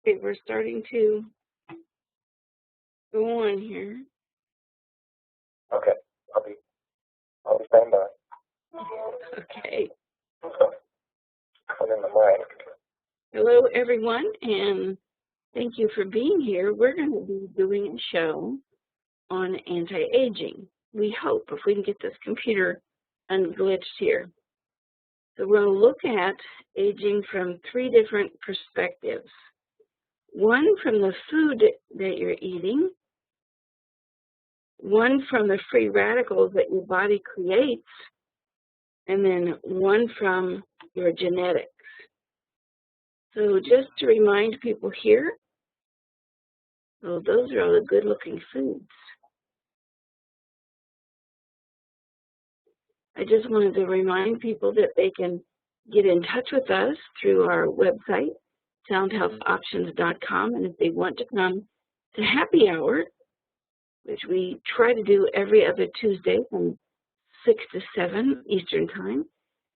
Okay, we're starting to go on here. Okay, I'll be standing by. Okay. I'm in the mind. Hello, everyone, and thank you for being here. We're going to be doing a show on anti-aging. We hope, if we can get this computer unglitched here. So we're going to look at aging from 3 different perspectives. One from the food that you're eating, one from the free radicals that your body creates, and then one from your genetics. So just to remind people here, well, those are all the good-looking foods. I just wanted to remind people that they can get in touch with us through our website, soundhealthoptions.com, and if they want to come to happy hour, which we try to do every other Tuesday from 6 to 7 Eastern Time,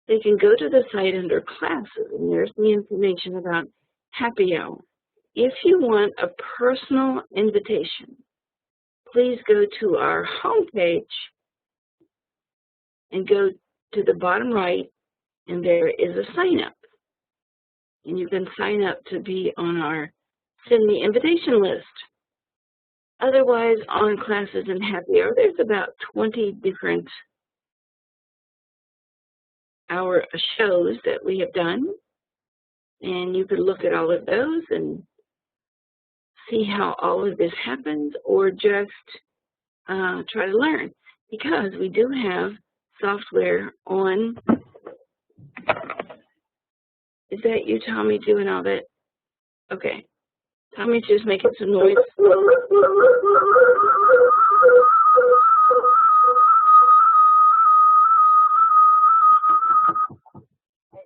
they can go to the site under classes, and there's the information about happy hour. If you want a personal invitation, please go to our homepage and go to the bottom right, and there is a sign up. And you can sign up to be on our Send Me Invitation list. Otherwise, on Classes and Happy Hour, there's about 20 different hour shows that we have done. And you could look at all of those and see how all of this happens, or just try to learn. Because we do have software on. Is that you, Tommy, doing all that? Okay. Tommy's just making some noise. I'm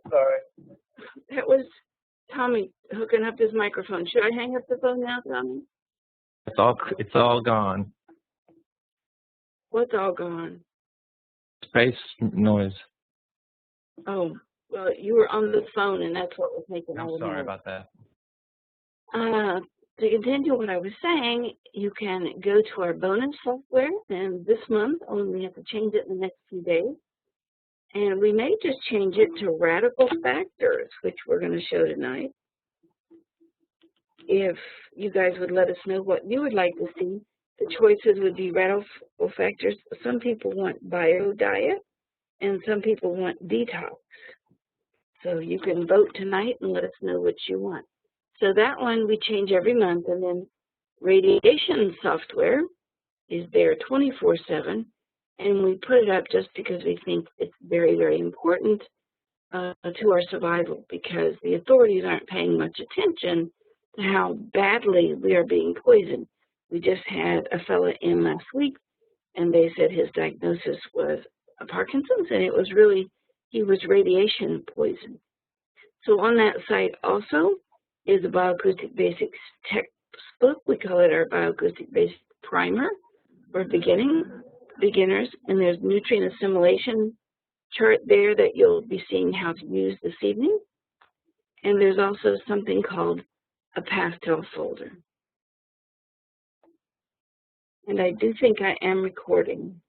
sorry. That was Tommy hooking up his microphone. Should I hang up the phone now, Tommy? It's all gone. What's all gone? Space noise. Oh, well, you were on the phone, and that's what was making all the noise. I'm sorry about that. To continue what I was saying, you can go to our bonus software, and this month, only we have to change it in the next few days. And we may just change it to radical factors, which we're going to show tonight. If you guys would let us know what you would like to see, the choices would be radical factors. Some people want bio diet, and some people want detox. So you can vote tonight and let us know what you want. So that one we change every month, and then radiation software is there 24/7, and we put it up just because we think it's very, very important to our survival, because the authorities aren't paying much attention to how badly we are being poisoned. We just had a fella in last week, and they said his diagnosis was Parkinson's, and it was really, he was radiation poisoned. So on that site also is a Bioacoustic Basics textbook. We call it our Bioacoustic Basics Primer for beginners, and there's nutrient assimilation chart there that you'll be seeing how to use this evening. And there's also something called a pastel folder. And I do think I am recording.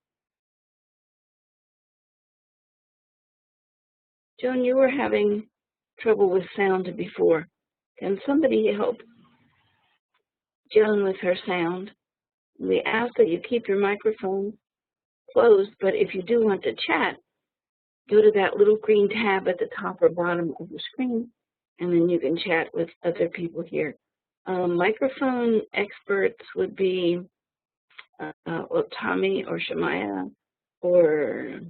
Joan, you were having trouble with sound before. Can somebody help Joan with her sound? We ask that you keep your microphone closed, but if you do want to chat, go to that little green tab at the top or bottom of the screen, and then you can chat with other people here. Microphone experts would be well, Tommy or Shemaya or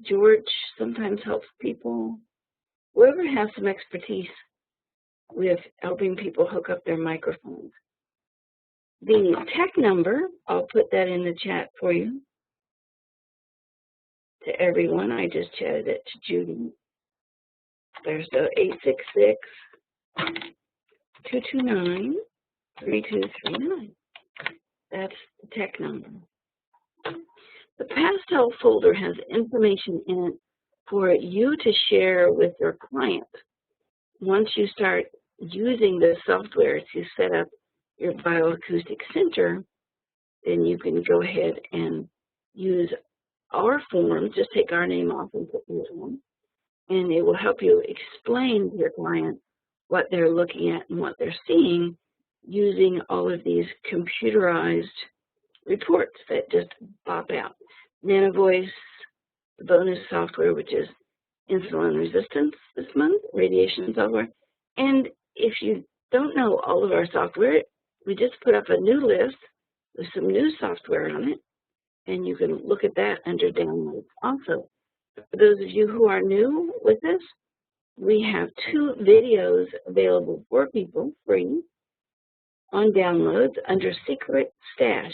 George sometimes helps people. Whoever has some expertise with helping people hook up their microphones. The tech number, I'll put that in the chat for you to everyone. I just chatted it to Judy. There's the 866-229-3239. That's the tech number. The pastel folder has information in it for you to share with your client. Once you start using the software to set up your bioacoustic center, then you can go ahead and use our form. Just take our name off and put yours on, and it will help you explain to your client what they're looking at and what they're seeing using all of these computerized reports that just pop out. NanoVoice, the bonus software, which is insulin resistance this month, radiation software. And if you don't know all of our software, we just put up a new list with some new software on it, and you can look at that under downloads also. For those of you who are new with this, we have 2 videos available for people free on downloads under Secret Stash.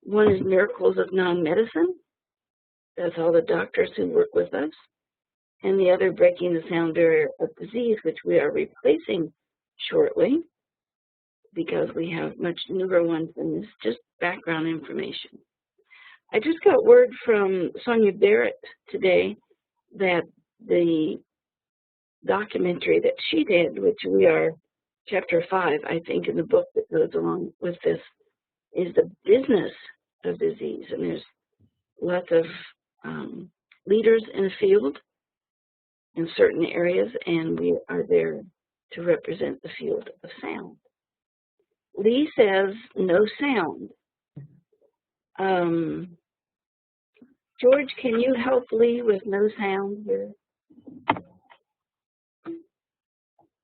One is Miracles of Non-Medicine. That's all the doctors who work with us. And the other, Breaking the Sound Barrier of Disease, which we are replacing shortly because we have much newer ones than this, just background information. I just got word from Sonia Barrett today that the documentary that she did, which we are chapter 5, I think, in the book that goes along with this, is the business of disease. And there's lots of leaders in the field in certain areas, and we are there to represent the field of sound. Lee says no sound. George, can you help Lee with no sound here?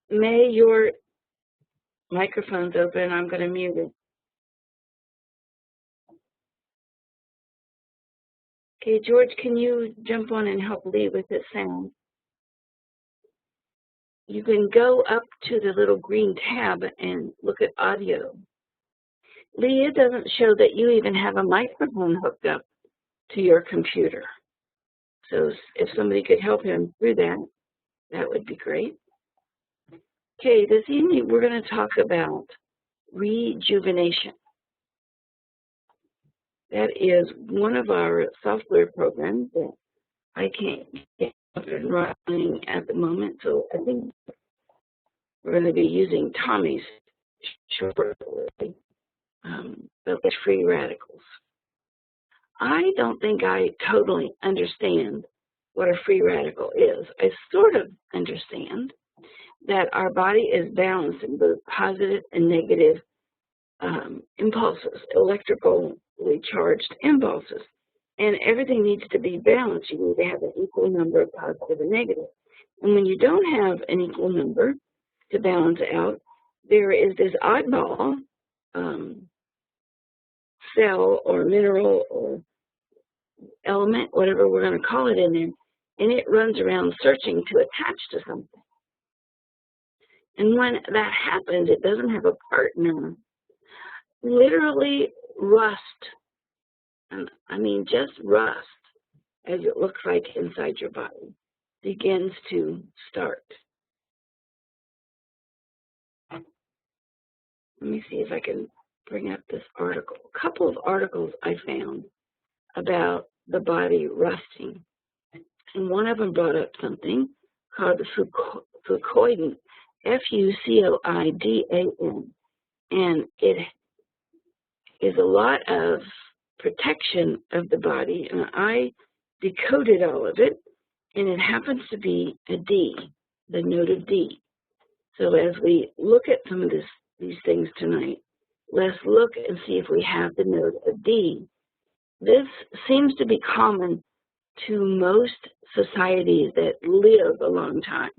May, your microphone's open. I'm going to mute it. Okay, George, can you jump on and help Lee with his sound? You can go up to the little green tab and look at audio. Lee, it doesn't show that you even have a microphone hooked up to your computer. So if somebody could help him through that, that would be great. Okay, this evening we're going to talk about rejuvenation. That is one of our software programs that I can't get up and running at the moment, so I think we're going to be using Tommy's shortly, but with free radicals. I don't think I totally understand what a free radical is. I sort of understand that our body is balanced in both positive and negative impulses, electrically charged impulses. And everything needs to be balanced. You need to have an equal number of positive and negative. And when you don't have an equal number to balance out, there is this oddball cell or mineral or element, whatever we're going to call it in there, and it runs around searching to attach to something. And when that happens, it doesn't have a partner. Literally rust, and I mean just rust, as it looks like inside your body, begins to start. Let me see if I can bring up this article. A couple of articles I found about the body rusting. And one of them brought up something called the fucoidan, F-U-C-O-I-D-A-N. And it is a lot of protection of the body. And I decoded all of it, and it happens to be a D, the note of D. So as we look at some of these things tonight, let's look and see if we have the note of D. This seems to be common to most societies that live a long time.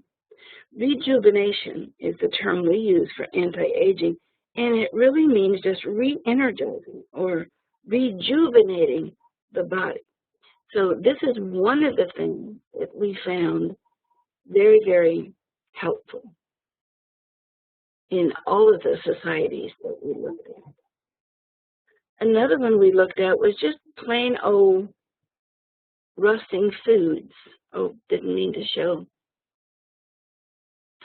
Rejuvenation is the term we use for anti-aging, and it really means just re-energizing or rejuvenating the body. So this is one of the things that we found very, very helpful in all of the societies that we looked at. Another one we looked at was just plain old rusting foods. Oh, didn't mean to show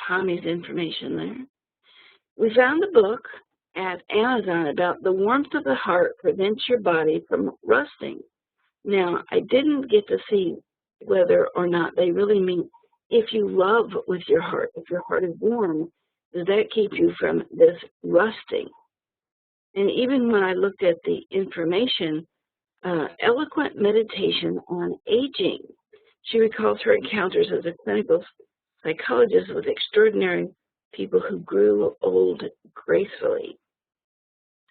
Tommy's information there. We found a book at Amazon about the warmth of the heart prevents your body from rusting. Now, I didn't get to see whether or not they really mean if you love with your heart, if your heart is warm, does that keep you from this rusting? And even when I looked at the information, eloquent meditation on aging, she recalls her encounters as a clinical psychologist with extraordinary people who grew old gracefully.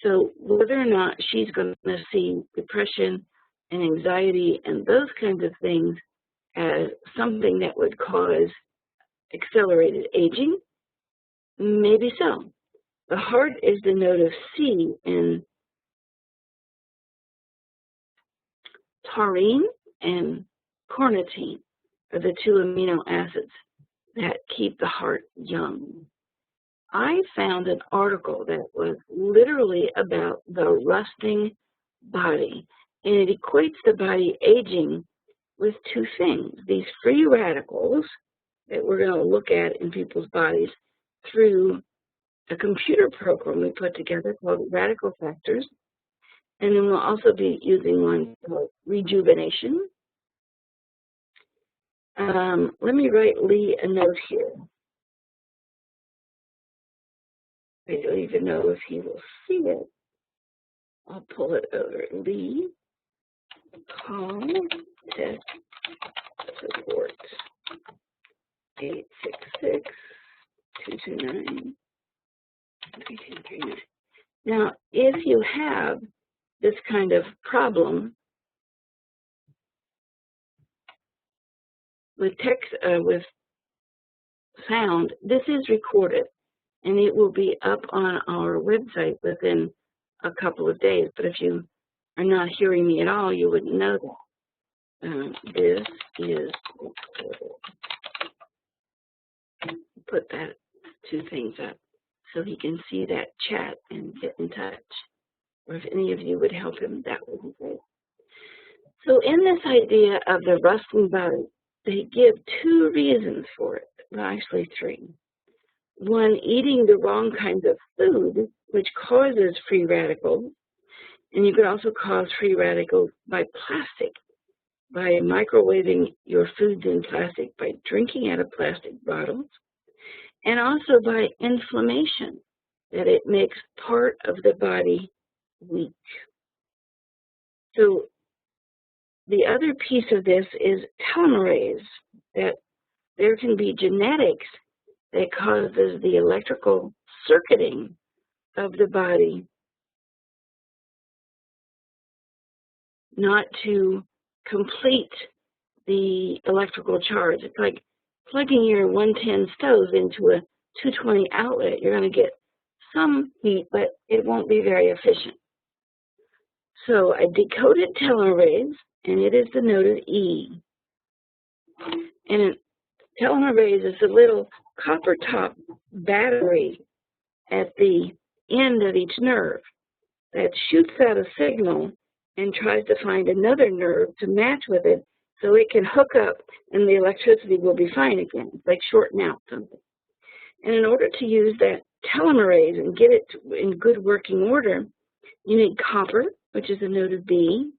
So whether or not she's going to see depression and anxiety and those kinds of things as something that would cause accelerated aging, maybe so. The heart is the note of C, and taurine and carnitine are the two amino acids that keep the heart young. I found an article that was literally about the rusting body, and it equates the body aging with two things. These free radicals that we're going to look at in people's bodies through a computer program we put together called Radical Factors, and then we'll also be using one called Rejuvenation. Let me write Lee a note here. I don't even know if he will see it. I'll pull it over. Lee, call tech support 866-229-3239. Now, if you have this kind of problem with text, with sound, this is recorded, and it will be up on our website within a couple of days. But if you are not hearing me at all, you wouldn't know that. This is recorded. Put that two things up so he can see that chat and get in touch. Or if any of you would help him, that would be great. So in this idea of the rusting body, they give two reasons for it. Well, actually three. One, eating the wrong kinds of food, which causes free radicals. And you could also cause free radicals by plastic, by microwaving your foods in plastic, by drinking out of plastic bottles, and also by inflammation, that it makes part of the body weak. So the other piece of this is telomerase, that there can be genetics that causes the electrical circuiting of the body not to complete the electrical charge. It's like plugging your 110 stove into a 220 outlet. You're going to get some heat, but it won't be very efficient. So I decoded telomerase, and it is the note of E. And telomerase is a little copper top battery at the end of each nerve that shoots out a signal and tries to find another nerve to match with it so it can hook up and the electricity will be fine again. It's like shorting out something. And in order to use that telomerase and get it in good working order, you need copper, which is the note of B.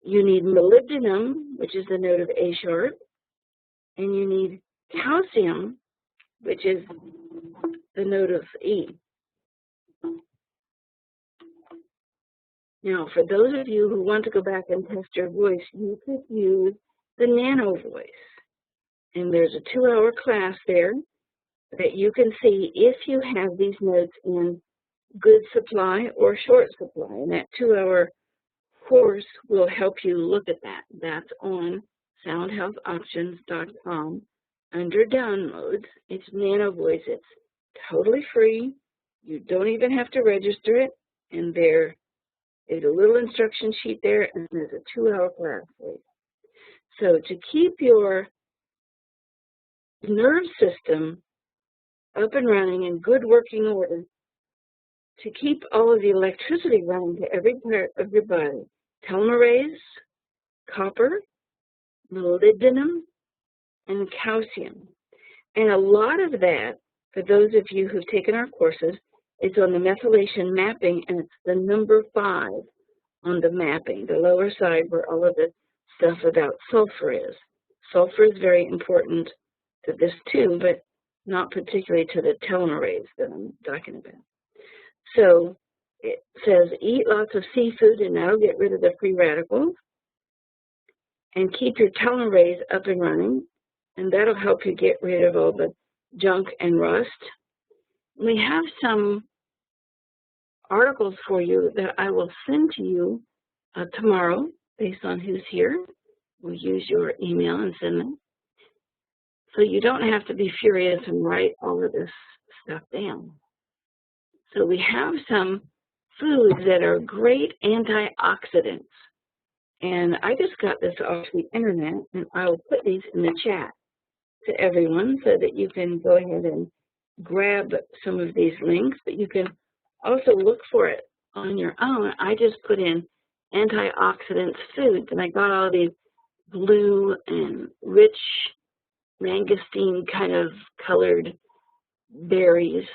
You need molybdenum, which is the note of A sharp. And you need calcium, which is the note of E. Now, for those of you who want to go back and test your voice, you could use the nano voice. And there's a 2-hour class there that you can see if you have these notes in good supply or short supply. And that 2-hour course will help you look at that. That's on soundhealthoptions.com under downloads. It's nano voice. It's totally free. You don't even have to register it. And there is a little instruction sheet there, and there's a 2-hour class for you. So to keep your nerve system up and running in good working order, to keep all of the electricity running to every part of your body, telomerase, copper, molybdenum, and calcium. And a lot of that, for those of you who've taken our courses, is on the methylation mapping, and it's the number 5 on the mapping, the lower side where all of the stuff about sulfur is. Sulfur is very important to this too, but not particularly to the telomerase that I'm talking about. So it says eat lots of seafood and that'll get rid of the free radicals, and keep your telomerase up and running, and that'll help you get rid of all the junk and rust. We have some articles for you that I will send to you tomorrow based on who's here. We'll use your email and send them. So you don't have to be furious and write all of this stuff down. So we have some foods that are great antioxidants. And I just got this off the internet, and I will put these in the chat to everyone so that you can go ahead and grab some of these links, but you can also look for it on your own. I just put in antioxidants foods, and I got all these blue and rich mangosteen kind of colored berries.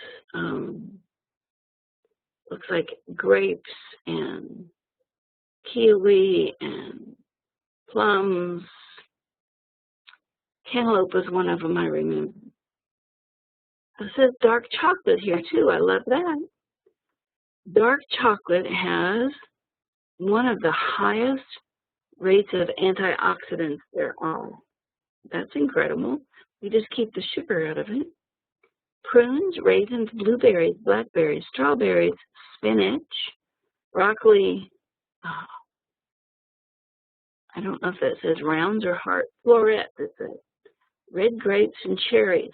Looks like grapes and kiwi and plums. Cantaloupe was one of them, I remember. It says dark chocolate here too. I love that. Dark chocolate has one of the highest rates of antioxidants there are. That's incredible. We just keep the sugar out of it. Prunes, raisins, blueberries, blackberries, strawberries, spinach, broccoli. Oh, I don't know if that says rounds or heart. Florets, it says. Red grapes and cherries.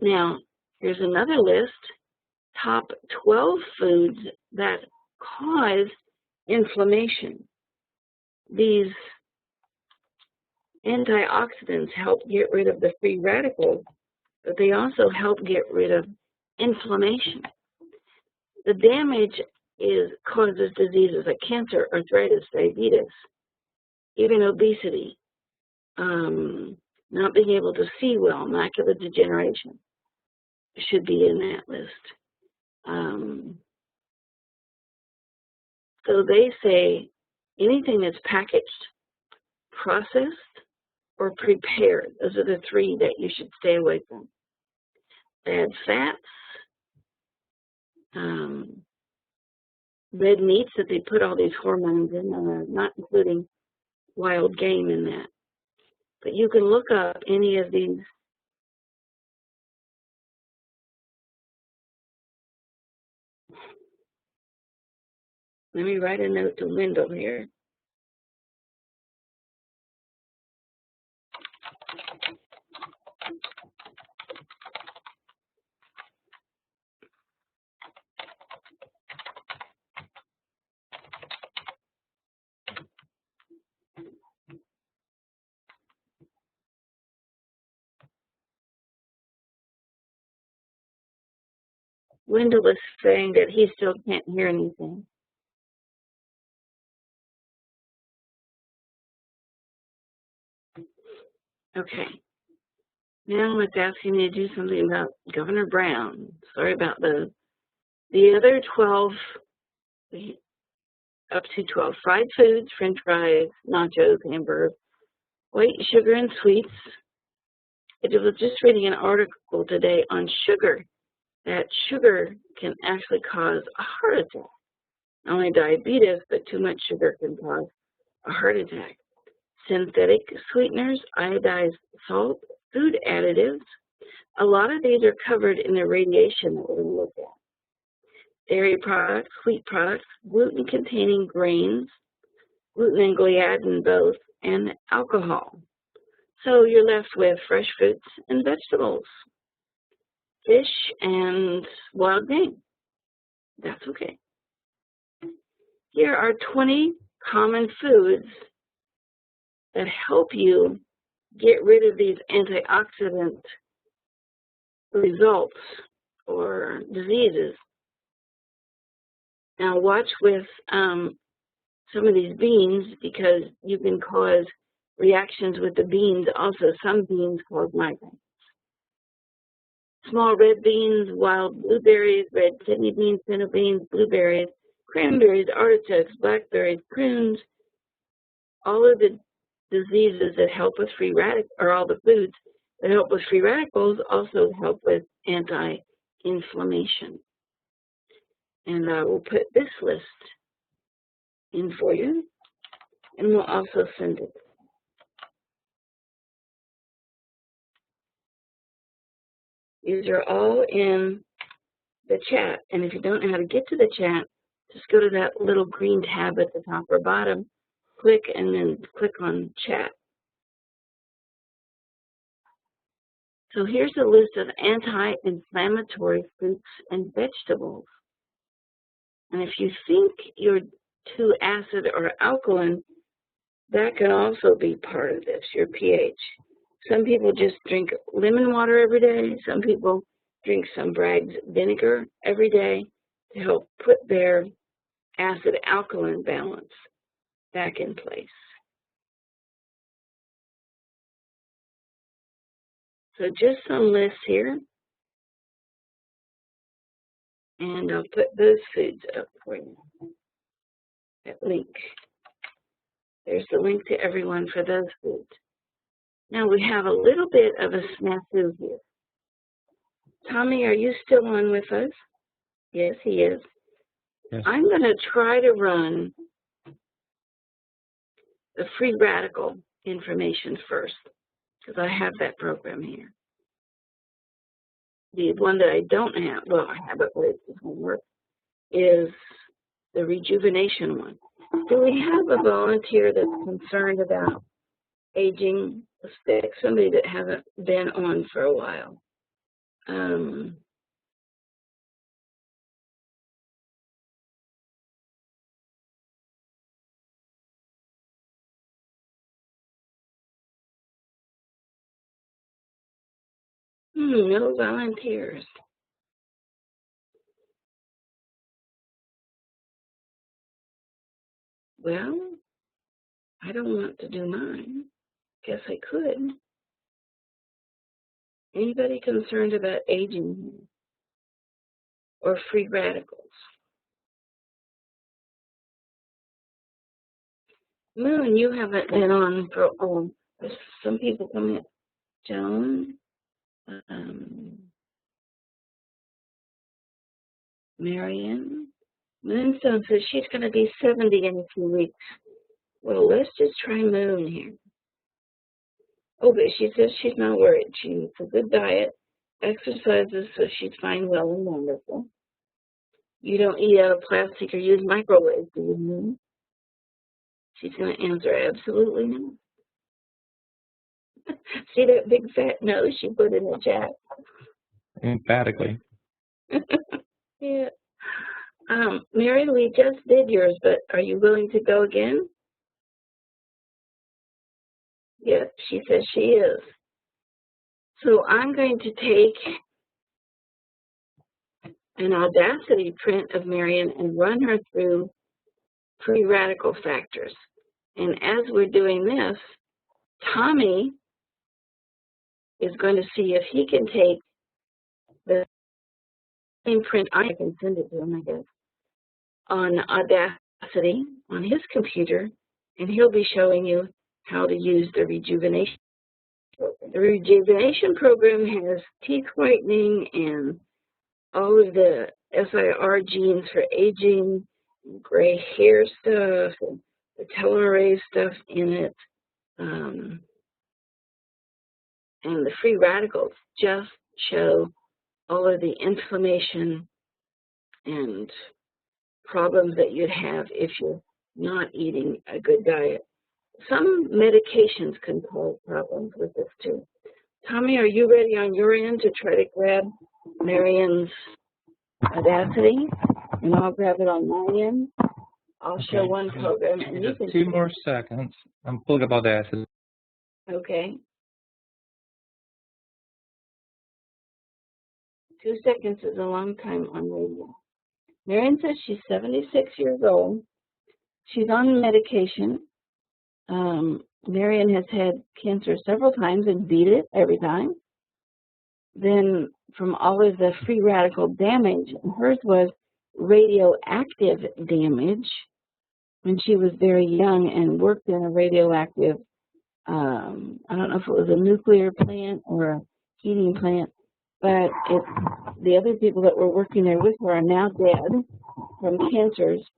Now, here's another list. Top 12 foods that cause inflammation. These antioxidants help get rid of the free radicals, but they also help get rid of inflammation. The damage causes diseases like cancer, arthritis, diabetes, even obesity, not being able to see well, macular degeneration should be in that list. So they say anything that's packaged, processed, or prepared. Those are the three that you should stay away from. Bad fats, red meats that they put all these hormones in, not including wild game in that. But you can look up any of these. Let me write a note to Wendell here. Wendell is saying that he still can't hear anything. Okay. Now it's asking me to do something about Governor Brown. Sorry about the other 12, up to 12. Fried foods, french fries, nachos, hamburgers, white sugar and sweets. I was just reading an article today on sugar, that sugar can actually cause a heart attack. Not only diabetes, but too much sugar can cause a heart attack. Synthetic sweeteners, iodized salt, food additives. A lot of these are covered in the radiation that we're going to look at. Dairy products, wheat products, gluten-containing grains, gluten and gliadin both, and alcohol. So you're left with fresh fruits and vegetables, fish and wild game. That's okay. Here are 20 common foods that help you get rid of these antioxidant results or diseases. Now watch with some of these beans because you can cause reactions with the beans. Also, some beans cause migraine. Small red beans, wild blueberries, red kidney beans, pinto beans, blueberries, cranberries, artichokes, blackberries, prunes. All of the diseases that help with free radicals, or all the foods that help with free radicals also help with anti-inflammation. And I will put this list in for you, and we'll also send it. These are all in the chat, and if you don't know how to get to the chat, just go to that little green tab at the top or bottom, click, and then click on chat. So here's a list of anti-inflammatory fruits and vegetables. And if you think you're too acid or alkaline, that can also be part of this, your pH. Some people just drink lemon water every day. Some people drink some Bragg's vinegar every day to help put their acid-alkaline balance back in place. So just some lists here. And I'll put those foods up for you. That link. There's the link to everyone for those foods. Now we have a little bit of a snafu here. Tommy, are you still on with us? Yes, he is. Yes. I'm going to try to run the free radical information first, because I have that program here. The one that I don't have, well, I have it, but it doesn't work, is the rejuvenation one. Do we have a volunteer that's concerned about aging a stick? Somebody that hasn't been on for a while. No volunteers. Well, I don't want to do mine. Guess I could. Anybody concerned about aging or free radicals? Moon, you haven't been on for, there's some people coming in. Joan, Marion. Moonstone says she's going to be 70 in a few weeks. Well, let's just try Moon here. Oh, but she says she's not worried. She eats a good diet, exercises, so she's fine, well, and wonderful. You don't eat out of plastic or use microwaves, do you, Moon? She's going to answer absolutely no. See that big fat no she put in the chat? Emphatically. Yeah. Mary, we just did yours, but are you willing to go again? Yes, she says she is. So I'm going to take an Audacity print of Marion and run her through free radical factors. And as we're doing this, Tommy is going to see if he can take the same print. I can send it to him, I guess, on Audacity on his computer, and he'll be showing you how to use the rejuvenation program. The rejuvenation program has teeth whitening and all of the SIR genes for aging, gray hair stuff, and the telomerase stuff in it. And the free radicals just show all of the inflammation and problems that you'd have if you're not eating a good diet. Some medications can cause problems with this too. Tommy, are you ready on your end to try to grab Marion's Audacity? And I'll grab it on my end. I'll show one program, and you can. 2 more seconds. I'm pulling up Audacity. Okay. 2 seconds is a long time on radio. Marion says she's 76 years old. She's on medication. Marion has had cancer several times and beat it every time. Then from all of the free radical damage, hers was radioactive damage when she was very young and worked in a radioactive I don't know if it was a nuclear plant or a heating plant, but the other people that were working there with her are now dead from cancers.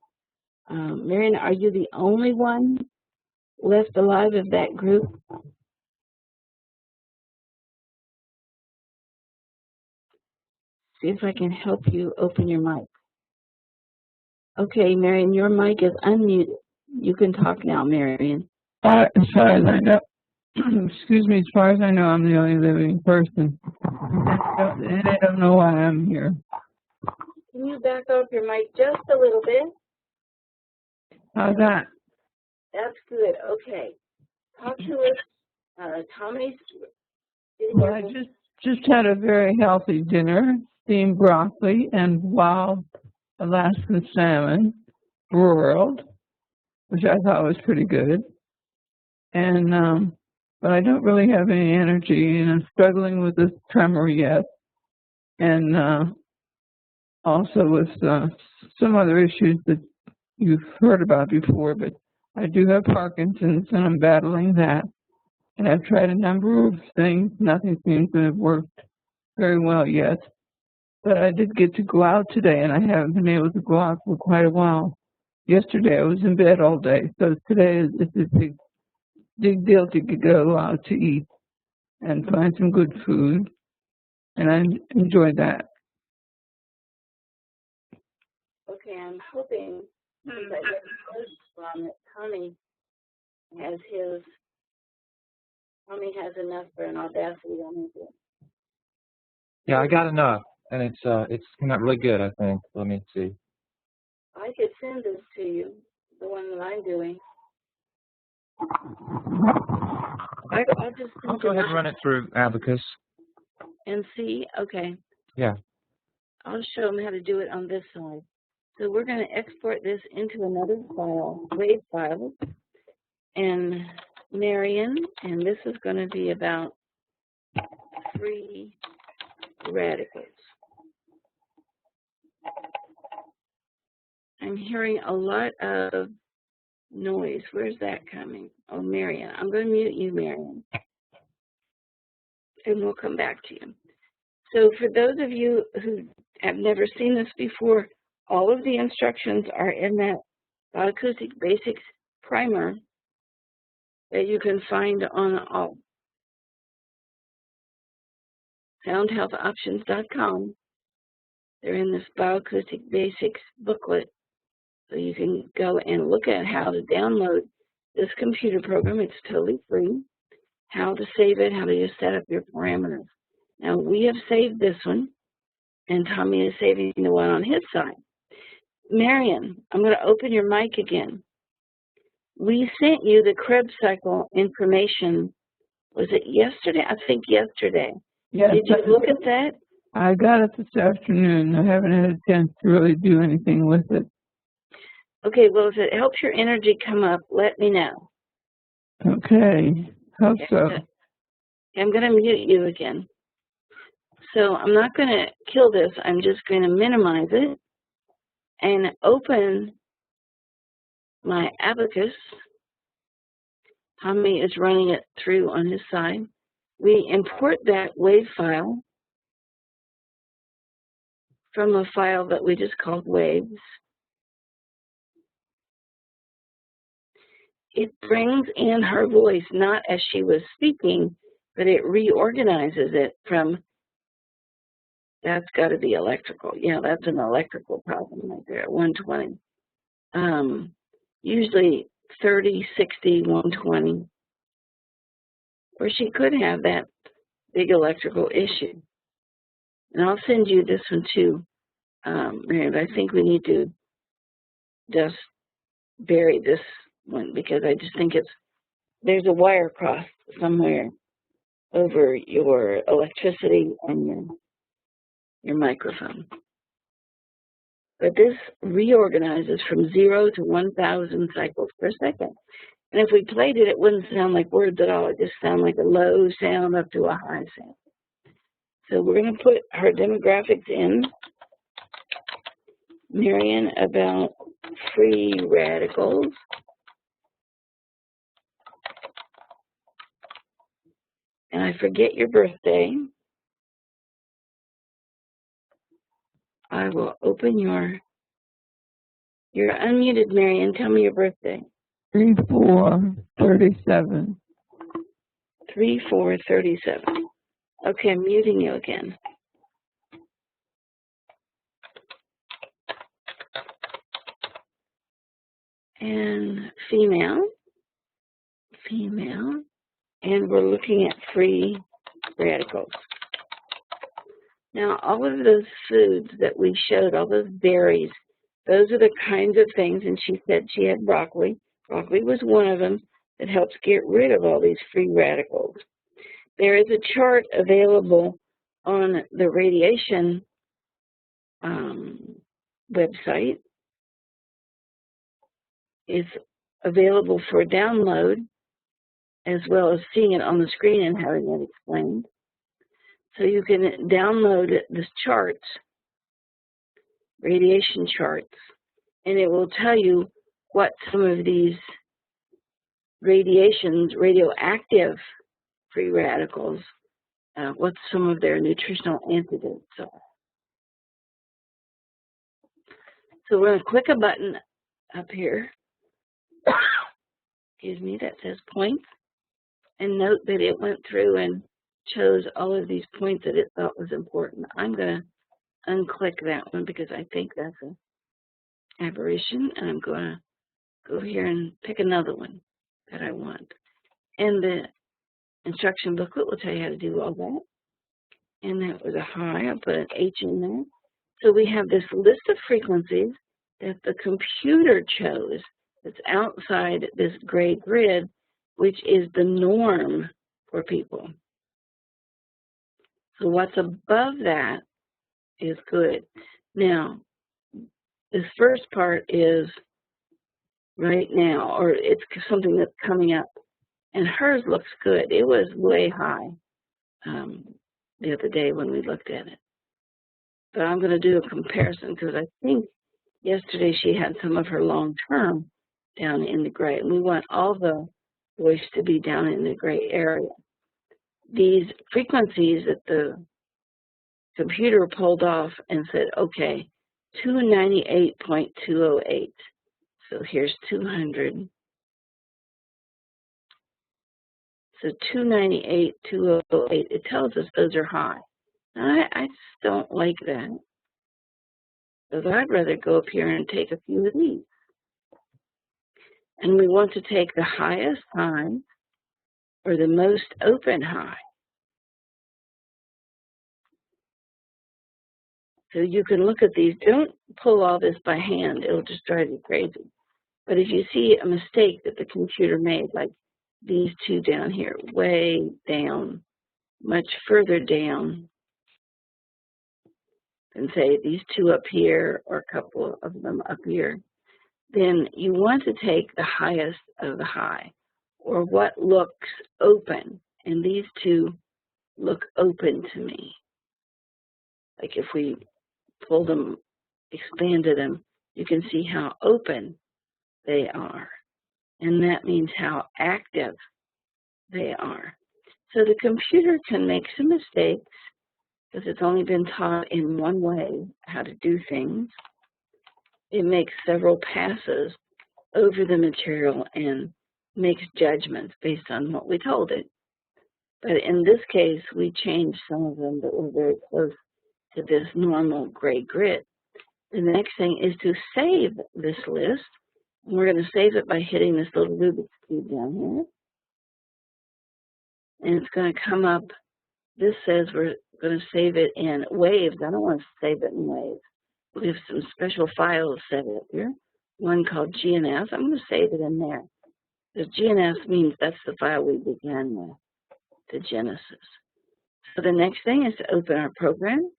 Marion, are you the only one left alive of that group? See if I can help you open your mic. Okay, Marion, your mic is unmuted. You can talk now, Marion. As far as I know, excuse me, as far as I know, I'm the only living person. And I don't know why I'm here. Can you back off your mic just a little bit? How's that? That's good. Okay. Talk to us. Tommy's. Well, I just had a very healthy dinner, steamed broccoli and wild Alaskan salmon, broiled, which I thought was pretty good. And but I don't really have any energy, and I'm struggling with this tremor yet, and also with some other issues that you've heard about before. But I do have Parkinson's, and I'm battling that. And I've tried a number of things. Nothing seems to have worked very well yet. But I did get to go out today, and I haven't been able to go out for quite a while. Yesterday I was in bed all day, so today is a big deal to go out to eat and find some good food, and I enjoyed that. Okay, I'm hoping that Tommy has enough for an audacity on his end. Yeah, I got enough, and it's come out really good, I think. Let me see. I could send this to you, the one that I'm doing. I'll just I'll go ahead and run it through Abacus. and see. Okay. Yeah. I'll show them how to do it on this side. So we're going to export this into another file, WAV file, and Marion, and this is going to be about free radicals. I'm hearing a lot of noise. Where's that coming? Oh, Marion. I'm going to mute you, Marion, and we'll come back to you. So for those of you who have never seen this before, all of the instructions are in that Bioacoustic Basics primer that you can find on soundhealthoptions.com. They're in this Bioacoustic Basics booklet, so you can go and look at how to download this computer program. It's totally free. How to save it, how to just set up your parameters. Now, we have saved this one, and Tommy is saving the one on his side. Marion, I'm going to open your mic again. We sent you the Krebs cycle information. Was it yesterday? I think yesterday. Yes, Did you look at that? I got it this afternoon. I haven't had a chance to really do anything with it. Okay, well, if it helps your energy come up, let me know. Okay, hope so. I'm going to mute you again. So I'm not going to kill this. I'm just going to minimize it and open my Abacus. Tommy is running it through on his side. We import that WAV file from a file that we just called waves. It brings in her voice, not as she was speaking, but it reorganizes it from, that's got to be electrical. Yeah, that's an electrical problem right there at 120. Usually 30, 60, 120. Or she could have that big electrical issue. And I'll send you this one too, Mary, but I think we need to just bury this one because I just think there's a wire cross somewhere over your electricity and your microphone. But this reorganizes from 0 to 1,000 cycles per second. And if we played it, it wouldn't sound like words at all. It just sound like a low sound up to a high sound. So we're going to put her demographics in, Marion, about free radicals. and I forget your birthday, I will open you're unmuted, Marion. Tell me your birthday. 3437. 3437. Okay, I'm muting you again. And female, and we're looking at free radicals. Now, all of those foods that we showed, all those berries, those are the kinds of things, and she said she had broccoli. Broccoli was one of them that helps get rid of all these free radicals. There is a chart available on the radiation website. It's available for download, as well as seeing it on the screen and having it explained. So you can download this charts, radiation charts, and it will tell you what some of these radiations, radioactive free radicals, what some of their nutritional antidotes are. So we're going to click a button up here, excuse me, that says points, and note that it went through and chose all of these points that it thought was important. I'm going to unclick that one because I think that's an aberration, and I'm going to go here and pick another one that I want. And the instruction booklet will tell you how to do all that. And that was a high. I'll put an H in there. So we have this list of frequencies that the computer chose that's outside this gray grid, which is the norm for people. So what's above that is good. Now, this first part is right now, or it's something that's coming up, and hers looks good. It was way high the other day when we looked at it. But I'm going to do a comparison because I think yesterday she had some of her long-term down in the gray, and we want all the voice to be down in the gray area. These frequencies that the computer pulled off and said, okay, 298.208. So here's 200. So 298.208, it tells us those are high. I just don't like that, because I'd rather go up here and take a few of these. And we want to take the highest high or the most open high. So you can look at these. Don't pull all this by hand. It'll just drive you crazy. But if you see a mistake that the computer made, like these two down here, way down, much further down, and say these two up here or a couple of them up here, then you want to take the highest of the high, or what looks open. And these two look open to me. Like if we pulled them, expanded them, you can see how open they are. And that means how active they are. So the computer can make some mistakes because it's only been taught in one way how to do things. It makes several passes over the material and makes judgments based on what we told it. But in this case, we changed some of them that were very close to this normal gray grid. The next thing is to save this list. And we're going to save it by hitting this little Rubik's Cube down here. And it's going to come up. This says we're going to save it in waves. I don't want to save it in waves. We have some special files set up here. One called GNS. I'm going to save it in there. The GNS means that's the file we began with, the Genesis. So the next thing is to open our program.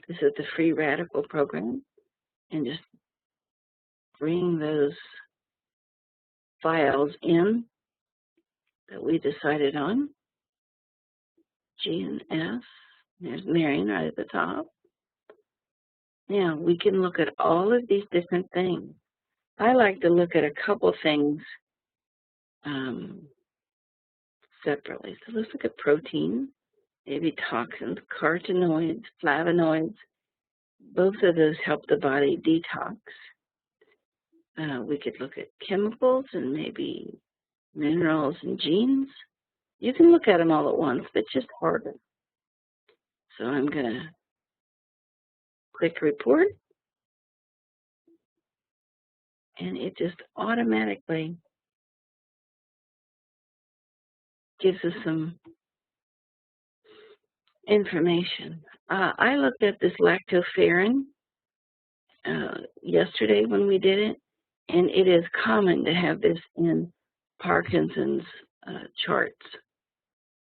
This is the free radical program. And just bring those files in that we decided on. G and S. There's Marion right at the top. Now we can look at all of these different things. I like to look at a couple things separately. So let's look at protein, maybe toxins, carotenoids, flavonoids. Both of those help the body detox. We could look at chemicals and maybe minerals and genes. You can look at them all at once, but it's just harder. So I'm going to click report, and it just automatically gives us some information. I looked at this lactoferrin yesterday when we did it, and it is common to have this in Parkinson's charts,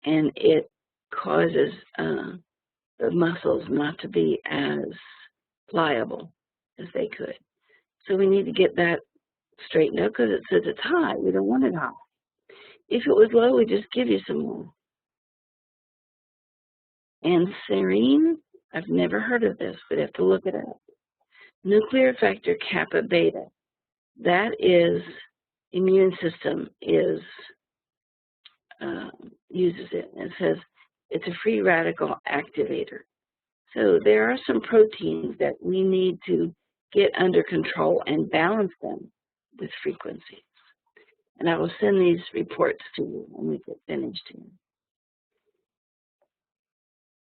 and it causes the muscles not to be as pliable as they could. So we need to get that straightened out because it says it's high. We don't want it high. If it was low, we just give you some more. And serine, I've never heard of this, but you have to look it up. Nuclear factor kappa beta. That is, immune system is uses it. And it says it's a free radical activator. So there are some proteins that we need to get under control and balance them with frequencies. And I will send these reports to you when we get finished here.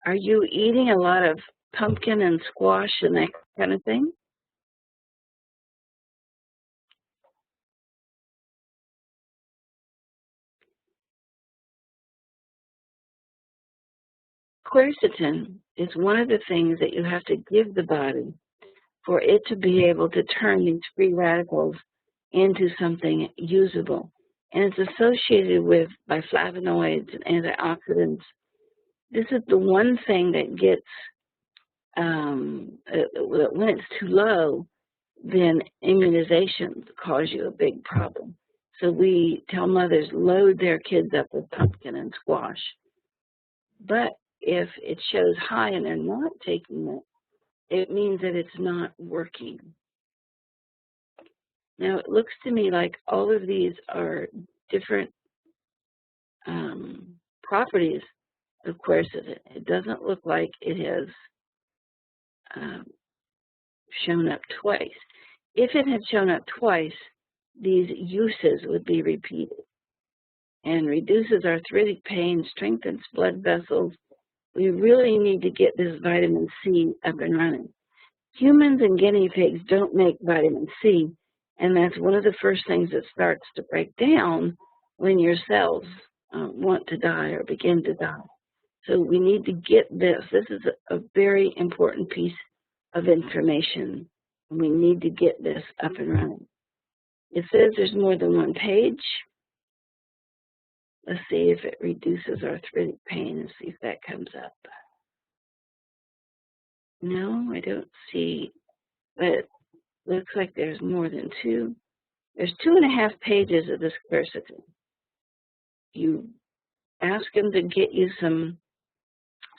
Are you eating a lot of pumpkin and squash and that kind of thing? Quercetin is one of the things that you have to give the body for it to be able to turn these free radicals into something usable. And it's associated with flavonoids and antioxidants. This is the one thing that gets, when it's too low, then immunizations cause you a big problem. So we tell mothers, load their kids up with pumpkin and squash. But if it shows high and they're not taking it, it means that it's not working. Now, it looks to me like all of these are different properties of quercetin. It doesn't look like it has shown up twice. If it had shown up twice, these uses would be repeated. And reduces arthritic pain, strengthens blood vessels. We really need to get this vitamin C up and running. Humans and guinea pigs don't make vitamin C, and that's one of the first things that starts to break down when your cells want to die or begin to die. So we need to get this. This is a very important piece of information. We need to get this up and running. It says there's more than one page. Let's see if it reduces arthritic pain and see if that comes up. No, I don't see, but it looks like there's more than two. There's 2.5 pages of this quercetin. You ask them to get you some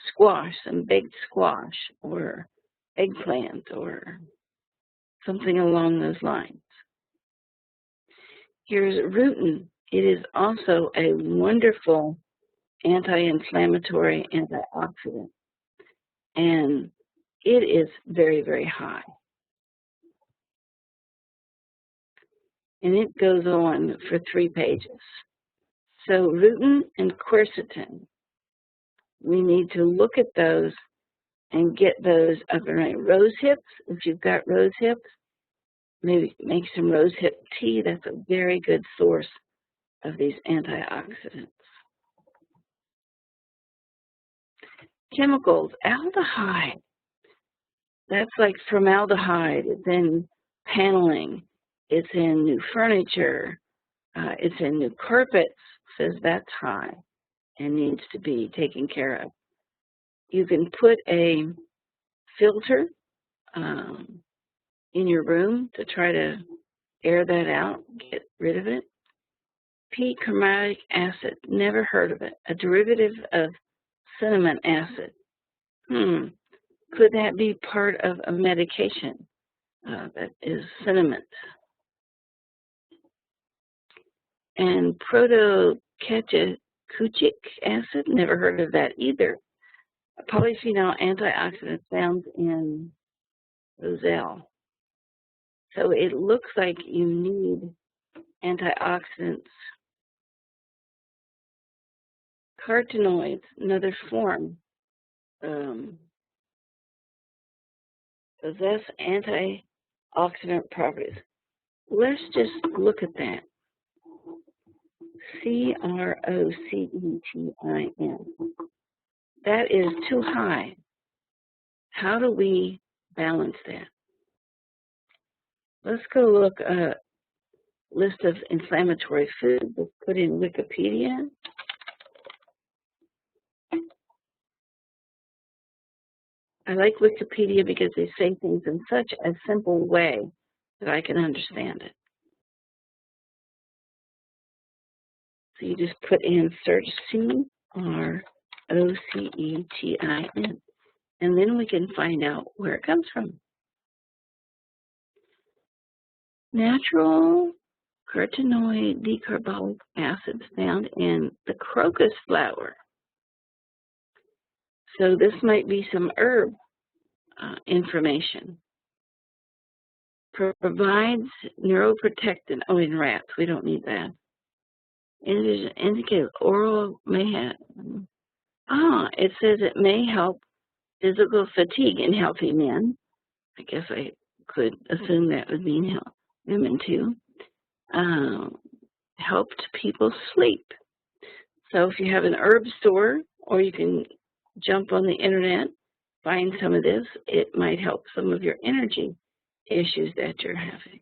squash, some baked squash, or eggplant, or something along those lines. Here's rutin. It is also a wonderful anti-inflammatory antioxidant, and it is very, very high. And it goes on for 3 pages. So rutin and quercetin, we need to look at those and get those up and running. Rose hips, if you've got rose hips, maybe make some rose hip tea. That's a very good source of these antioxidants. Chemicals, aldehyde. That's like formaldehyde. It's in paneling. It's in new furniture. It's in new carpets. Says that's high and needs to be taken care of. You can put a filter in your room to try to air that out, get rid of it. P-chromatic acid, never heard of it. A derivative of cinnamon acid. Could that be part of a medication that is cinnamon? And protocatechuate Kuchic acid, never heard of that either. A polyphenol antioxidant found in roselle. So it looks like you need antioxidants. Carotenoids, another form, possess antioxidant properties. Let's just look at that. Crocetin. That is too high. How do we balance that? Let's go look at a list of inflammatory foods. Let's put in Wikipedia. I like Wikipedia because they say things in such a simple way that I can understand it. So you just put in search Crocetin, and then we can find out where it comes from. Natural carotenoid decarboxylic acids found in the crocus flower. So this might be some herb information. Provides neuroprotectant. Oh, in rats, we don't need that. Indicates oral may have. It says it may help physical fatigue in healthy men. I guess I could assume that would mean women too. Helped people sleep. So if you have an herb store, or you can jump on the internet, find some of this, it might help some of your energy issues that you're having.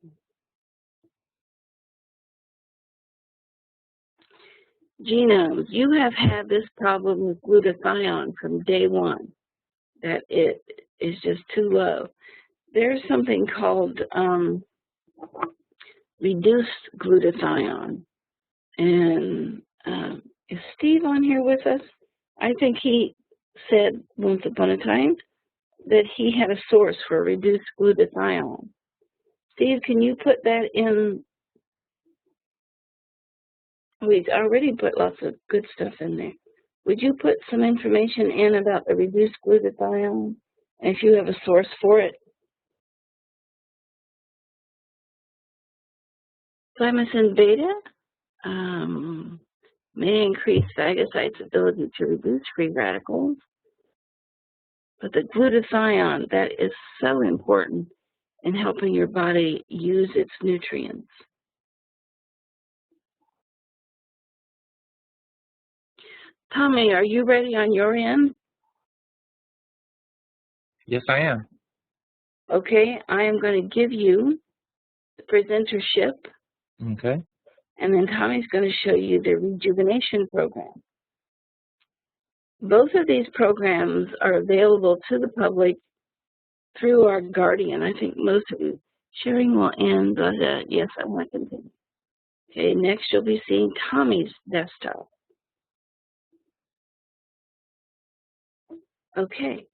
Genomes, you have had this problem with glutathione from day one, that it is just too low. There's something called reduced glutathione. And is Steve on here with us? I think he said once upon a time that he had a source for reduced glutathione. Steve, can you put that in? We've already put lots of good stuff in there. Would you put some information in about the reduced glutathione, and if you have a source for it? Thymosin beta may increase phagocytes' ability to reduce free radicals. But the glutathione, that is so important in helping your body use its nutrients. Tommy, are you ready on your end? Yes, I am. Okay, I am going to give you the presentership. Okay. And then Tommy's going to show you the Rejuvenation program. Both of these programs are available to the public through our Guardian. I think most of you. Sharing will end, but yes, I want to continue. Okay, next you'll be seeing Tommy's desktop. Okay.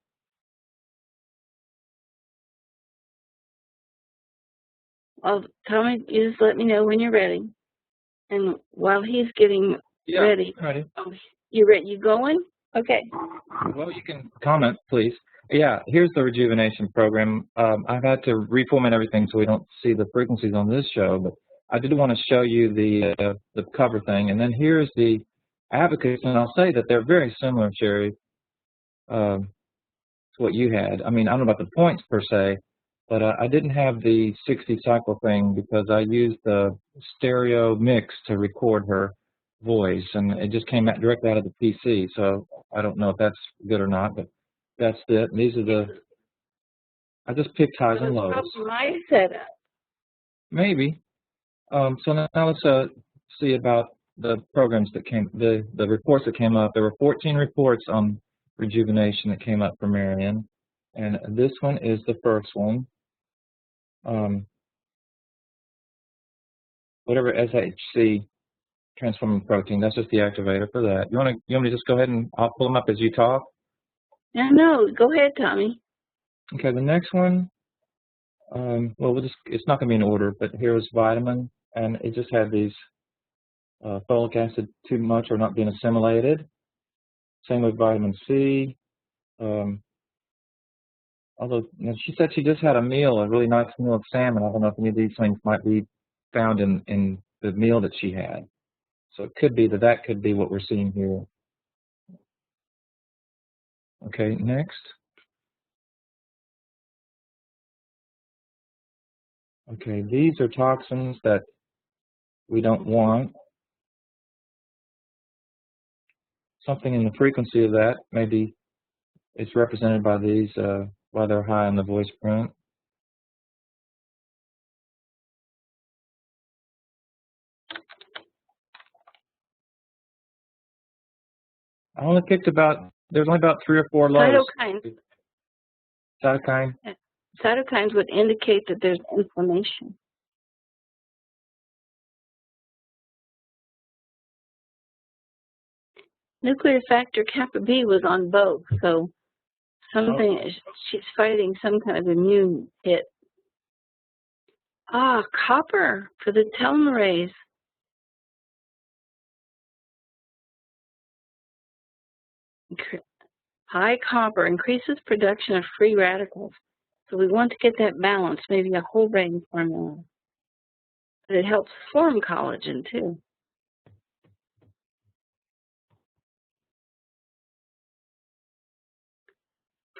Well, Tommy, you just let me know when you're ready. And while he's getting ready. I'm ready. Oh, you ready? You going? Okay. Well, you can comment, please. Yeah, here's the Rejuvenation program. I've had to reformat everything so we don't see the frequencies on this show, but I did want to show you the cover thing. And then here's the advocates, and I'll say that they're very similar, Sherry, to what you had. I mean, I don't know about the points per se, but I didn't have the 60 cycle thing because I used the stereo mix to record her voice, and it just came out directly out of the PC. So I don't know if that's good or not, but that's it. And these are the. I just picked highs and lows. My setup. Maybe. So now let's see about the programs that came, the reports that came up. There were 14 reports on Rejuvenation that came up for Marion, and this one is the first one. Whatever SHC transforming protein, that's just the activator for that. You want me to just go ahead and I'll pull them up as you talk? No, go ahead, Tommy. Okay, the next one, well, it's not going to be in order, but here's vitamin, and it just had these folic acid too much or not being assimilated. Same with vitamin C. Although she said she just had a meal, a really nice meal of salmon. I don't know if any of these things might be found in the meal that she had. So it could be that could be what we're seeing here. Okay, next. Okay, these are toxins that we don't want. Something in the frequency of that, maybe it's represented by these, why they're high in the voice print. I only picked there's only about 3 or 4 lows. Cytokines. Cytokine. Cytokines would indicate that there's inflammation. Nuclear factor kappa B was on both, so she's fighting some kind of immune hit. Copper for the telomerase. High copper increases production of free radicals. So we want to get that balance, maybe a whole brain formula. But it helps form collagen too.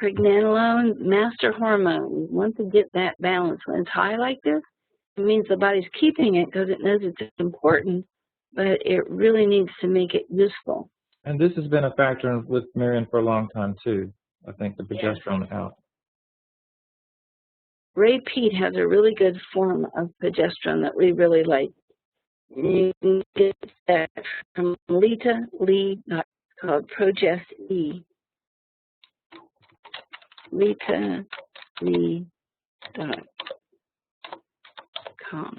Pregnenolone, master hormone. We want to get that balance. When it's high like this, it means the body's keeping it because it knows it's important, but it really needs to make it useful. And this has been a factor with Marion for a long time too. I think the progesterone out. Ray Peat has a really good form of progesterone that we really like. You can get that from Lita Lee, called Progest E. LitaLee.com.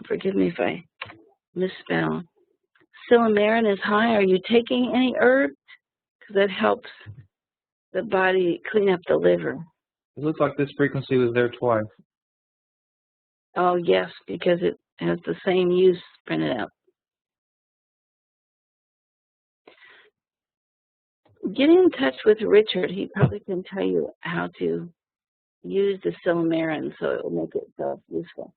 Forgive me if I misspell. Silymarin is high. Are you taking any herbs? Because that helps the body clean up the liver. It looks like this frequency was there twice. Oh, yes, because it has the same use printed out. Get in touch with Richard. He probably can tell you how to use the silymarin so it will make itself useful.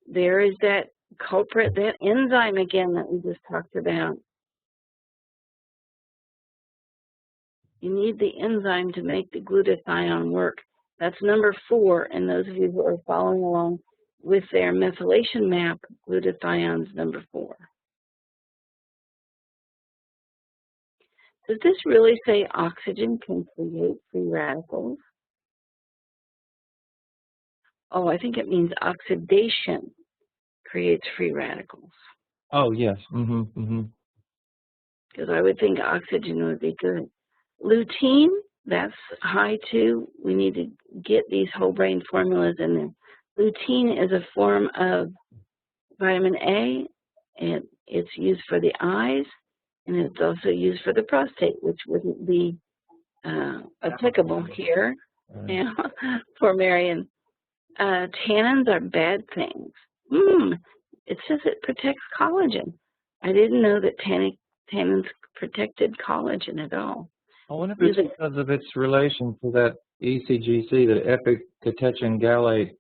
There is that culprit, that enzyme again that we just talked about. You need the enzyme to make the glutathione work. That's number 4, and those of you who are following along with their methylation map, glutathione's number 4. Does this really say oxygen can create free radicals? Oh, I think it means oxidation creates free radicals. Oh, yes. Because I would think oxygen would be good. Lutein, that's high too. We need to get these whole brain formulas in there. Lutein is a form of vitamin A, and it's used for the eyes, and it's also used for the prostate, which wouldn't be applicable here for Marion. Tannins are bad things. It says it protects collagen. I didn't know that tannins protected collagen at all. I wonder if it's because of its relation to that ECGC, the epicatechin gallate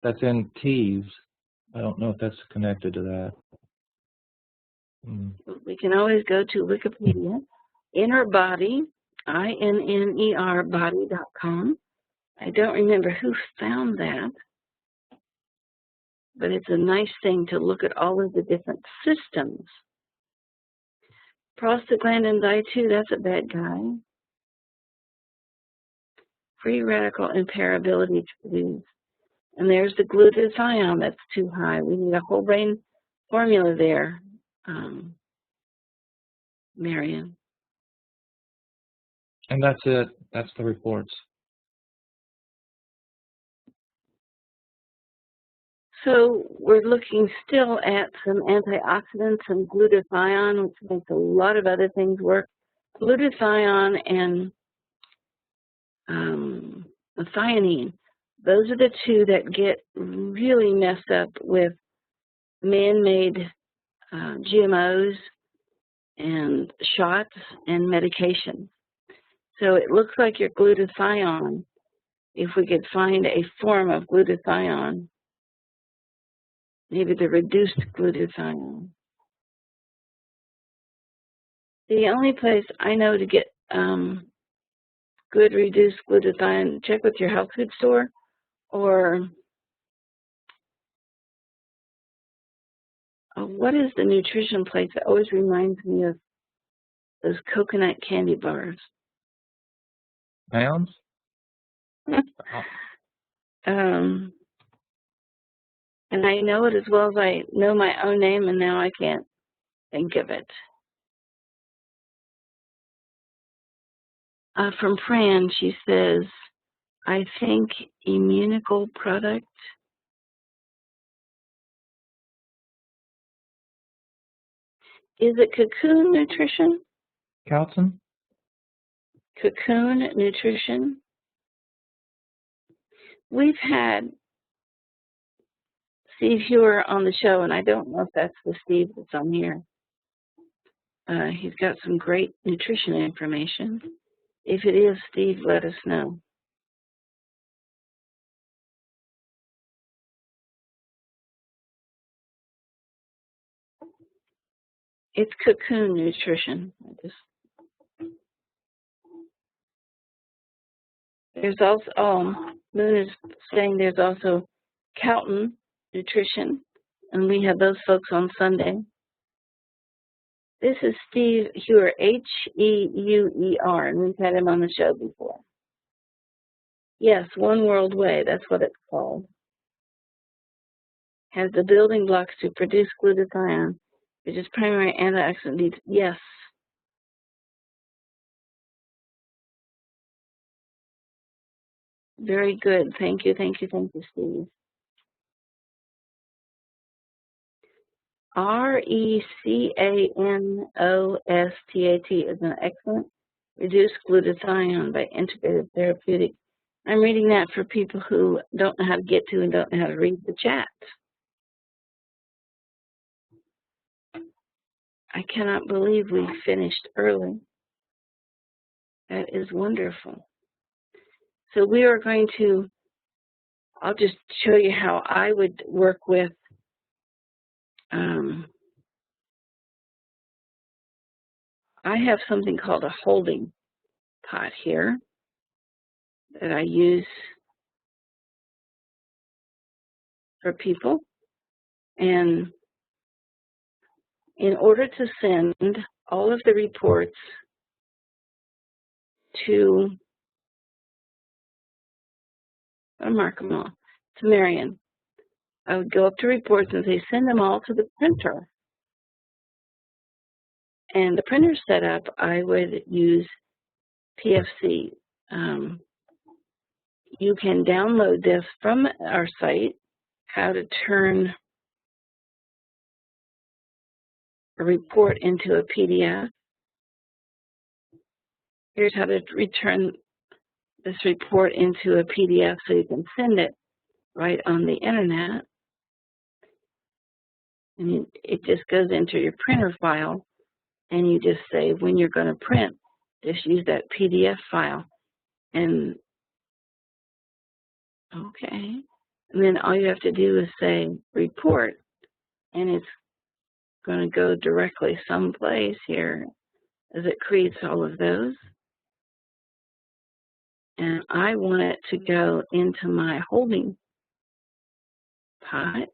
that's in teas. I don't know if that's connected to that. We can always go to Wikipedia, Inner Body, INNER body.com. I don't remember who found that, but it's a nice thing to look at all of the different systems. Prostaglandin I2, that's a bad guy. Free radical imperability to produce. And there's the glutathione that's too high. We need a whole brain formula there, Marion. And that's it. That's the reports. So we're looking still at some antioxidants, some glutathione, which makes a lot of other things work. Glutathione and methionine. Those are the two that get really messed up with man-made GMOs and shots and medication. So it looks like your glutathione, if we could find a form of glutathione, maybe the reduced glutathione. The only place I know to get good reduced glutathione, check with your health food store, or what is the nutrition place that always reminds me of those coconut candy bars? Pounds? And I know it as well as I know my own name, and now I can't think of it. From Fran, she says, I think immunical product. Is it Cocoon Nutrition? Calton? Cocoon Nutrition. We've had Steve Hewer on the show, and I don't know if that's the Steve that's on here. He's got some great nutrition information. If it is Steve, let us know. It's Cocoon Nutrition. There's also, Moon is saying there's also Calton Nutrition, and we have those folks on Sunday. This is Steve Hewer, H-E-U-E-R, and we've had him on the show before. Yes, One World Way, that's what it's called. Has the building blocks to produce glutathione, which is primary antioxidant needs. Yes. Very good. Thank you, Steve. RECANOSTAT is an excellent reduced glutathione by Integrated Therapeutic. I'm reading that for people who don't know how to get to and don't know how to read the chat. I cannot believe we finished early. That is wonderful. So we are going to, I'll just show you how I would work with I have something called a holding pot here that I use for people. And in order to send all of the reports to, I'll mark them all, to Marion, I would go up to reports and say, send them all to the printer. And the printer setup, I would use PFC. You can download this from our site, how to turn a report into a PDF. Here's how to return this report into a PDF so you can send it right on the internet. And it just goes into your printer file, and you just say when you're going to print, just use that PDF file. And okay, and then all you have to do is say report, and it's going to go directly someplace here as it creates all of those. And I want it to go into my holding pot.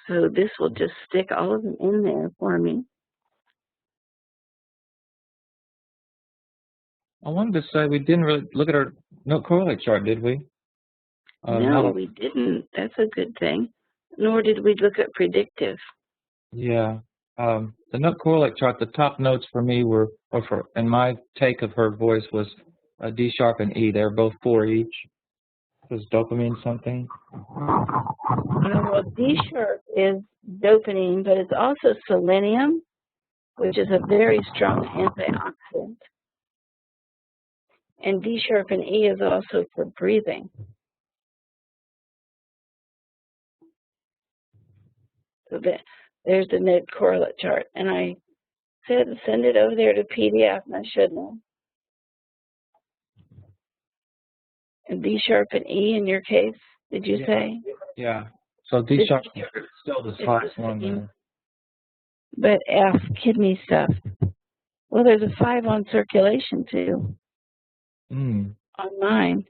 So this will just stick all of them in there for me. I wanted to say we didn't really look at our note correlate chart, did we? No, we didn't. That's a good thing. Nor did we look at predictive. Yeah. The note correlate chart, the top notes for me were, and my take of her voice was D sharp and E. They're both 4 each. Does dopamine something? Well, D sharp is dopamine, but it's also selenium, which is a very strong antioxidant. And D sharp and E is also for breathing. So there's the mid correlate chart. And I said send it over there to PDF, and I shouldn't have. And D sharp and E in your case, did you say? Yeah. So D sharp is still the highest one there. But F, kidney stuff. Well, there's a 5 on circulation too. On mine.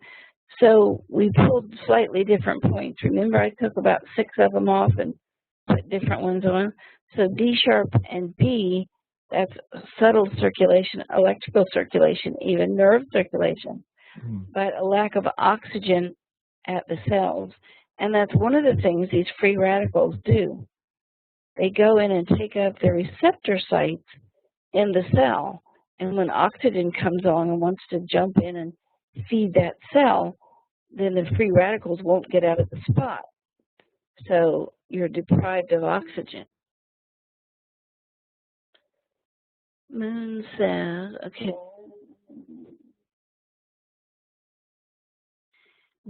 So we pulled slightly different points. Remember, I took about 6 of them off and put different ones on. So D sharp and B, that's subtle circulation, electrical circulation, even nerve circulation, but a lack of oxygen at the cells. And that's one of the things these free radicals do. They go in and take up the receptor sites in the cell. And when oxygen comes along and wants to jump in and feed that cell, then the free radicals won't get out of the spot. So you're deprived of oxygen. Moon says, okay.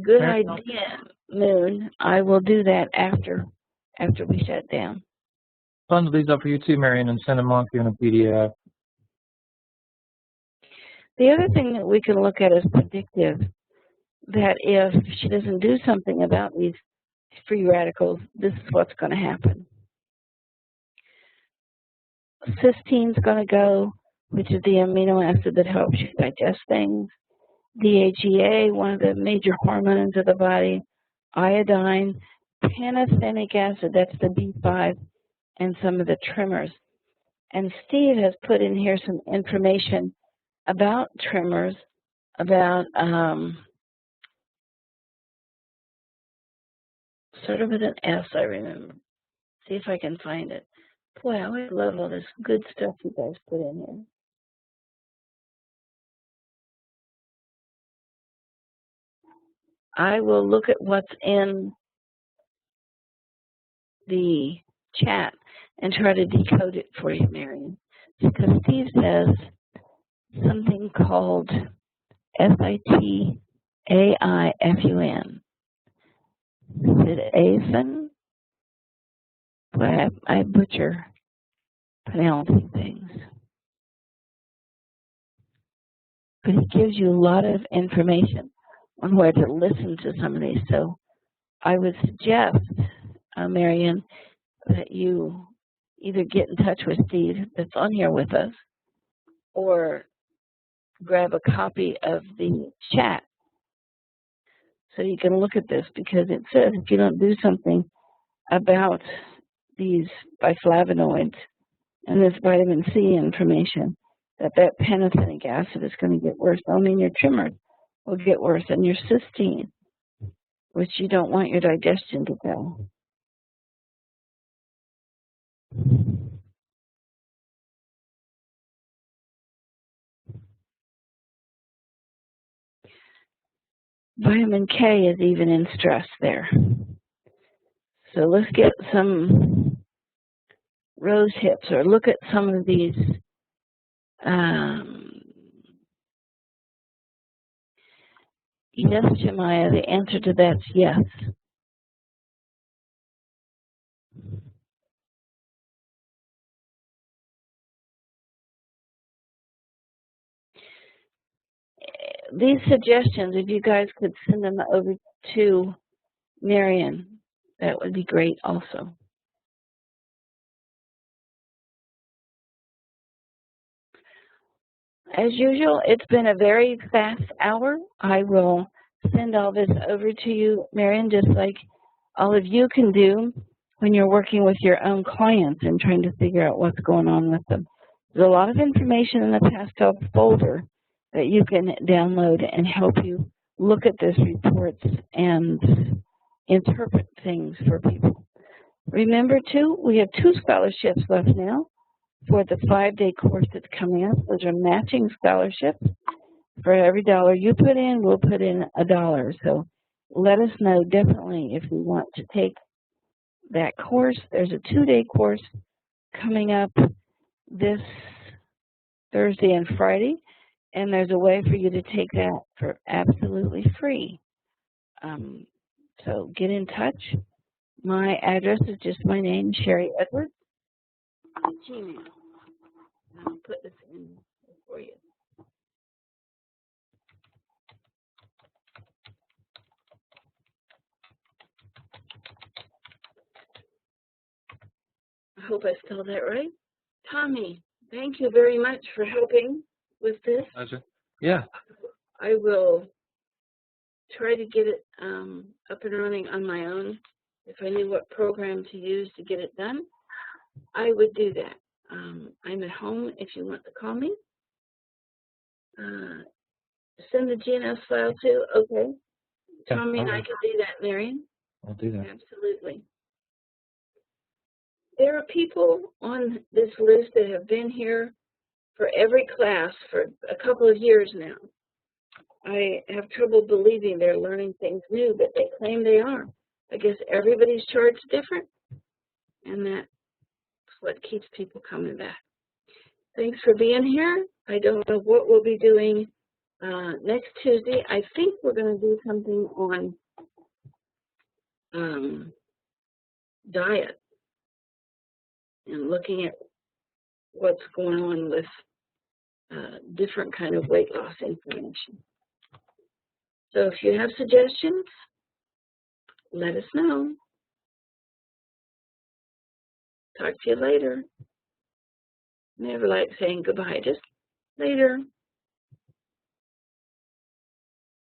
Good idea, Moon. I will do that after we shut down. Bundle these up for you too, Marion, and send them on to you in a PDF. The other thing that we can look at is predictive. That if she doesn't do something about these free radicals, this is what's going to happen. Cysteine's going to go, which is the amino acid that helps you digest things. DHEA, one of the major hormones of the body. Iodine, pantothenic acid, that's the B5, and some of the tremors. And Steve has put in here some information about tremors, about sort of with an S, I remember. See if I can find it. Boy, I always love all this good stuff you guys put in here. I will look at what's in the chat and try to decode it for you, Marion. Because Steve says something called SITAIFUN. Is it AFUN? Boy, I butcher pronouncing things. But he gives you a lot of information on where to listen to some of these. So I would suggest, Marion, that you either get in touch with Steve that's on here with us, or grab a copy of the chat so you can look at this, because it says if you don't do something about these biflavonoids and this vitamin C information, that pantothenic acid is going to get worse. I mean, your tremors will get worse, and your cysteine, which you don't want your digestion to go. Vitamin K is even in stress there. So let's get some rose hips, or look at some of these yes, Jemiah, the answer to that's yes. These suggestions, if you guys could send them over to Marion, that would be great also. As usual, it's been a very fast hour. I will send all this over to you, Marion, just like all of you can do when you're working with your own clients and trying to figure out what's going on with them. There's a lot of information in the Pastel folder that you can download and help you look at these reports and interpret things for people. Remember, too, we have 2 scholarships left now for the 5-day course that's coming up. Those are matching scholarships. For every $1 you put in, we'll put in $1. So let us know definitely if you want to take that course. There's a 2-day course coming up this Thursday and Friday. And there's a way for you to take that for absolutely free. So get in touch. My address is just my name, Sherry Edwards, Gmail. And I'll put this in for you. I hope I spelled that right. Tommy, thank you very much for helping with this. Pleasure. Yeah. I will try to get it up and running on my own. If I knew what program to use to get it done, I would do that. I'm at home if you want to call me. Send the GNS file too. Okay. Yeah, Tommy and I can do that, Marion. I'll do that. Absolutely. There are people on this list that have been here for every class for a couple of years now. I have trouble believing they're learning things new, but they claim they are. I guess everybody's charged different, and that's what keeps people coming back. Thanks for being here. I don't know what we'll be doing next Tuesday. I think we're going to do something on diet and looking at what's going on with different kind of weight loss information. So if you have suggestions, let us know. Talk to you later. Never like saying goodbye, just later.